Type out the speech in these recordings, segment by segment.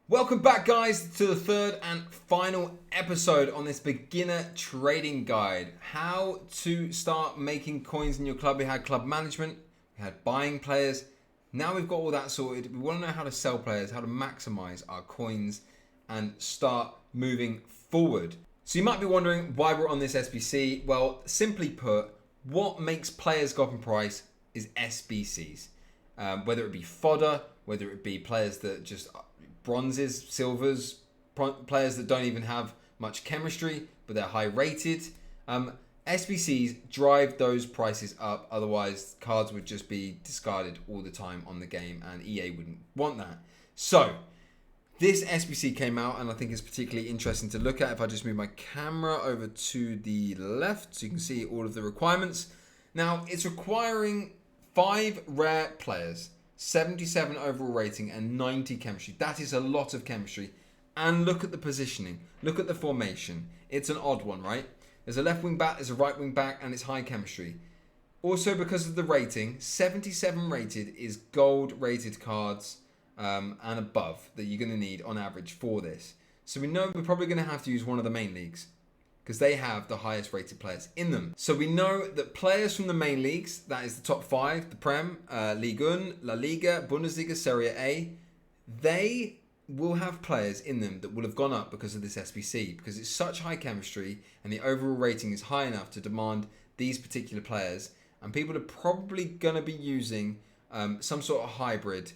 Welcome back, guys, to the third and final episode on this beginner trading guide. How to start making coins in your club. We had club management, we had buying players. Now we've got all that sorted. We want to know how to sell players, how to maximize our coins and start moving forward. So you might be wondering why we're on this SBC. Well, simply put, what makes players go up in price is SBCs. Whether it be fodder, whether it be players that just bronzes, silvers, players that don't even have much chemistry, but they're high rated. SBCs drive those prices up, otherwise cards would just be discarded all the time on the game and EA wouldn't want that. So, this SBC came out and I think it's particularly interesting to look at. If I just move my camera over to the left so you can see all of the requirements. Now, it's requiring 5 rare players, 77 overall rating and 90 chemistry. That is a lot of chemistry. And look at the positioning. Look at the formation. It's an odd one, right? There's a left wing back, there's a right wing back, and it's high chemistry. Also, because of the rating, 77 rated is gold rated cards and above that you're going to need on average for this. So we know we're probably going to have to use one of the main leagues because they have the highest rated players in them. So we know that players from the main leagues, that is the top 5, the Prem, Ligue 1, La Liga, Bundesliga, Serie A, they will have players in them that will have gone up because of this SBC, because it's such high chemistry and the overall rating is high enough to demand these particular players, and people are probably going to be using some sort of hybrid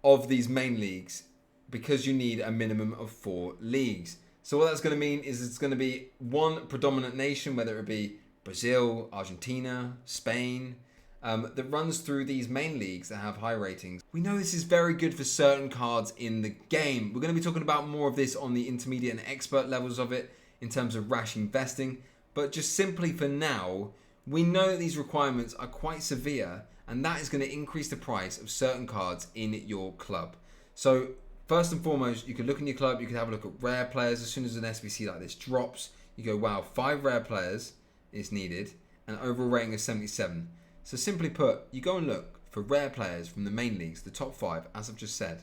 of these main leagues because you need a minimum of 4 leagues. So what that's going to mean is it's going to be one predominant nation, whether it be Brazil, Argentina, Spain, that runs through these main leagues that have high ratings. We know this is very good for certain cards in the game. We're going to be talking about more of this on the intermediate and expert levels of it in terms of rash investing. But just simply for now, we know that these requirements are quite severe and that is going to increase the price of certain cards in your club. So first and foremost, you could look in your club, you could have a look at rare players. As soon as an SBC like this drops, you go, wow, 5 rare players is needed and overall rating of 77. So simply put, you go and look for rare players from the main leagues, the top 5, as I've just said,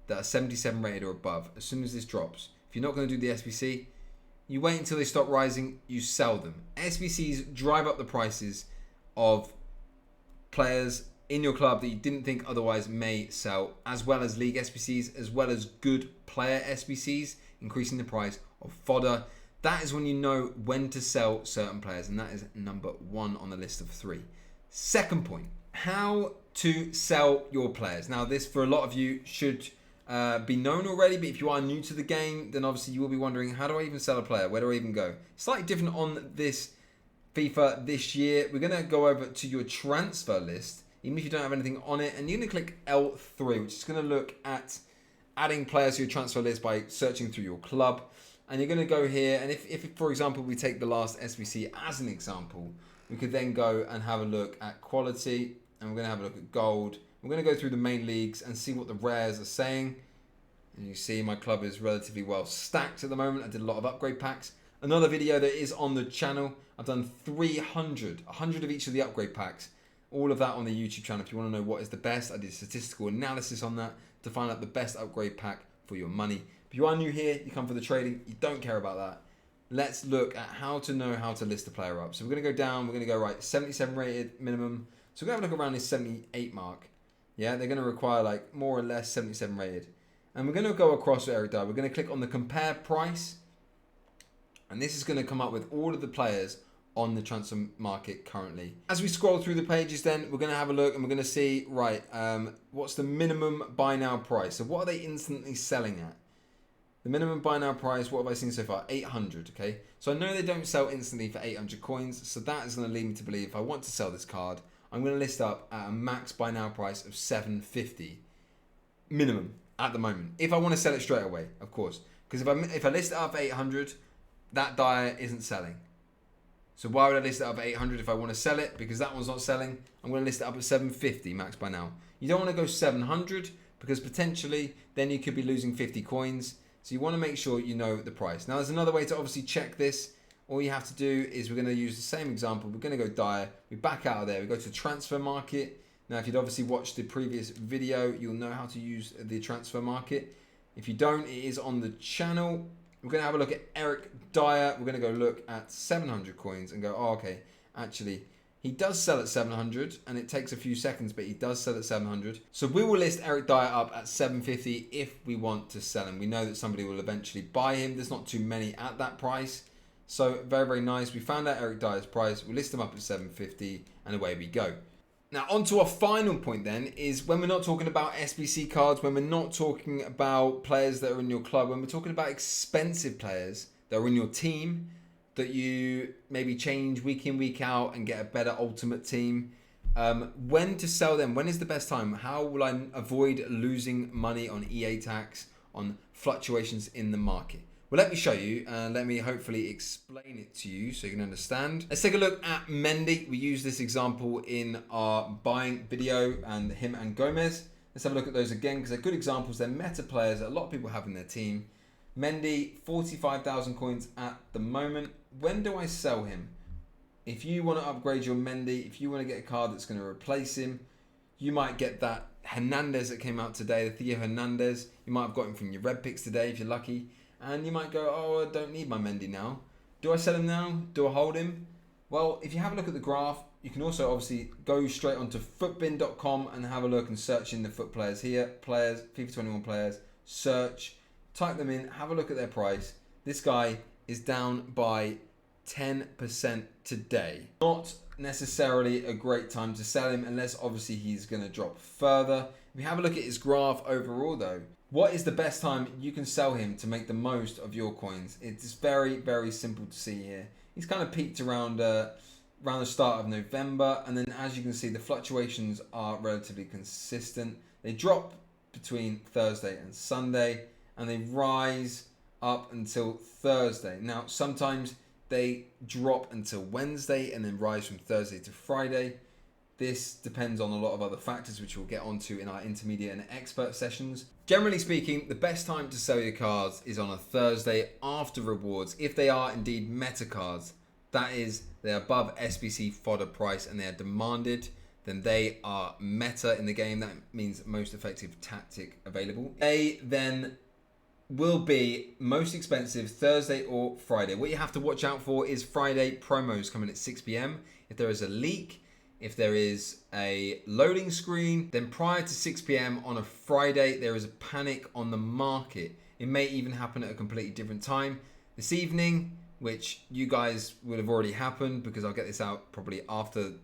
that are 77 rated or above. As soon as this drops, if you're not going to do the SBC, you wait until they stop rising, you sell them. SBCs drive up the prices of players in your club that you didn't think otherwise may sell, as well as league SBCs, as well as good player SBCs, increasing the price of fodder. That is when you know when to sell certain players, and that is number 1 on the list of 3. Second point, how to sell your players. Now, this for a lot of you should be known already, but if you are new to the game, then obviously you will be wondering, how do I even sell a player? Where do I even go? Slightly different on this FIFA this year. We're going to go over to your transfer list, even if you don't have anything on it, and you're going to click L3, which is going to look at adding players to your transfer list by searching through your club. And you're going to go here, and if for example, we take the last SBC as an example, we could then go and have a look at quality, and we're going to have a look at gold. We're going to go through the main leagues and see what the rares are saying. And you see my club is relatively well stacked at the moment. I did a lot of upgrade packs. Another video that is on the channel, I've done 100 of each of the upgrade packs. All of that on the YouTube channel. If you want to know what is the best, I did statistical analysis on that to find out the best upgrade pack for your money. If you are new here, you come for the trading, you don't care about that. Let's look at how to know how to list a player up. So we're going to go down, we're going to go right, 77 rated minimum. So we're going to have a look around this 78 mark. Yeah, they're going to require like more or less 77 rated. And we're going to go across to Eric Dyer. We're going to click on the compare price. And this is going to come up with all of the players on the transfer market currently. As we scroll through the pages then, we're going to have a look and we're going to see, right, what's the minimum buy now price? So what are they instantly selling at? The minimum buy now price, what have I seen so far? 800, okay? So I know they don't sell instantly for 800 coins, so that is going to lead me to believe if I want to sell this card, I'm going to list up at a max buy now price of 750 minimum at the moment. If I want to sell it straight away, of course. Because if I list it up at 800, that Dyer isn't selling. So why would I list it up at 800 if I want to sell it? Because that one's not selling. I'm going to list it up at 750 max buy now. You don't want to go 700 because potentially then you could be losing 50 coins. So you want to make sure you know the price. Now there's another way to obviously check this. All you have to do is we're going to use the same example. We're going to go Dyer. We back out of there. We go to transfer market. Now if you'd obviously watched the previous video, you'll know how to use the transfer market. If you don't, it is on the channel. We're going to have a look at Eric Dyer. We're going to go look at 700 coins and go, oh, okay, actually, he does sell at 700 and it takes a few seconds, but he does sell at 700. So we will list Eric Dyer up at 750 if we want to sell him. We know that somebody will eventually buy him. There's not too many at that price. So very, very nice. We found out Eric Dyer's price. We'll list him up at 750 and away we go. Now, on to our final point then, is when we're not talking about SBC cards, when we're not talking about players that are in your club, when we're talking about expensive players that are in your team, that you maybe change week in, week out and get a better ultimate team, when to sell them, when is the best time? How will I avoid losing money on EA tax, on fluctuations in the market? Well, let me show you and let me hopefully explain it to you so you can understand. Let's take a look at Mendy. We used this example in our buying video and him and Gomez. Let's have a look at those again because they're good examples. They're meta players that a lot of people have in their team. Mendy, 45,000 coins at the moment. When do I sell him? If you want to upgrade your Mendy, if you want to get a card that's going to replace him, you might get that Hernandez that came out today, the Theo Hernandez. You might have got him from your red picks today if you're lucky. And you might go, oh, I don't need my Mendy now. Do I sell him now? Do I hold him? Well, if you have a look at the graph, you can also obviously go straight onto footbin.com and have a look and search in the foot players here. Players, FIFA 21 players, search, type them in, have a look at their price. This guy is down by 10% today. Not necessarily a great time to sell him unless obviously he's going to drop further. If you have a look at his graph overall though, what is the best time you can sell him to make the most of your coins? It's very, very simple to see here. He's kind of peaked around the start of November, and then as you can see, the fluctuations are relatively consistent. They drop between Thursday and Sunday, and they rise up until Thursday. Now, sometimes they drop until Wednesday and then rise from Thursday to Friday. This depends on a lot of other factors, which we'll get onto in our intermediate and expert sessions. Generally speaking, the best time to sell your cards is on a Thursday after rewards. If they are indeed meta cards, that is, they're above SBC fodder price and they are demanded, then they are meta in the game. That means most effective tactic available. They then will be most expensive Thursday or Friday. What you have to watch out for is Friday promos coming at 6 p.m. If there is a leak, if there is a loading screen, then prior to 6 p.m. on a Friday, there is a panic on the market. It may even happen at a completely different time this evening, which you guys would have already happened because I'll get this out probably after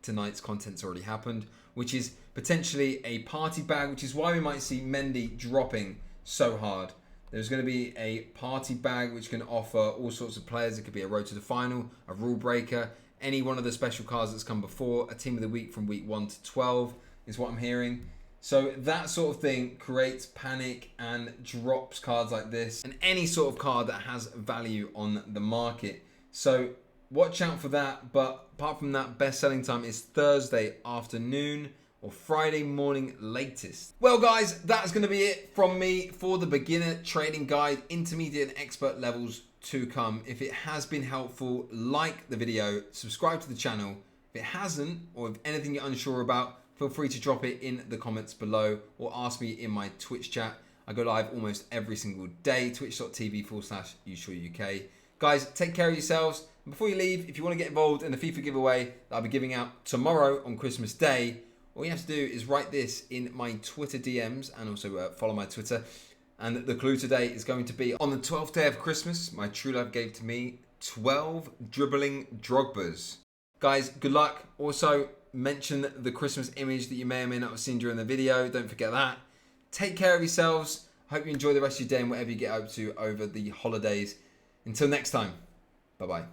tonight's content's already happened, which is potentially a party bag, which is why we might see Mendy dropping so hard. There's going to be a party bag which can offer all sorts of players. It could be a road to the final, a rule breaker, any one of the special cards that's come before, a team of the week from week 1 to 12 is what I'm hearing. So that sort of thing creates panic and drops cards like this and any sort of card that has value on the market. So watch out for that. But apart from that, best selling time is Thursday afternoon or Friday morning latest. Well guys, that's going to be it from me for the beginner trading guide, intermediate and expert levels to come. If it has been helpful, like the video, subscribe to the channel. If it hasn't, or if anything you're unsure about, feel free to drop it in the comments below or ask me in my Twitch chat. I go live almost every single day, twitch.tv/YouSureUK. Guys, take care of yourselves. And before you leave, if you want to get involved in the FIFA giveaway that I'll be giving out tomorrow on Christmas Day, all you have to do is write this in my Twitter DMs and also follow my Twitter. And the clue today is going to be, on the 12th day of Christmas, my true love gave to me 12 dribbling Drogbas. Guys, good luck. Also, mention the Christmas image that you may or may not have seen during the video. Don't forget that. Take care of yourselves. Hope you enjoy the rest of your day and whatever you get up to over the holidays. Until next time, bye-bye.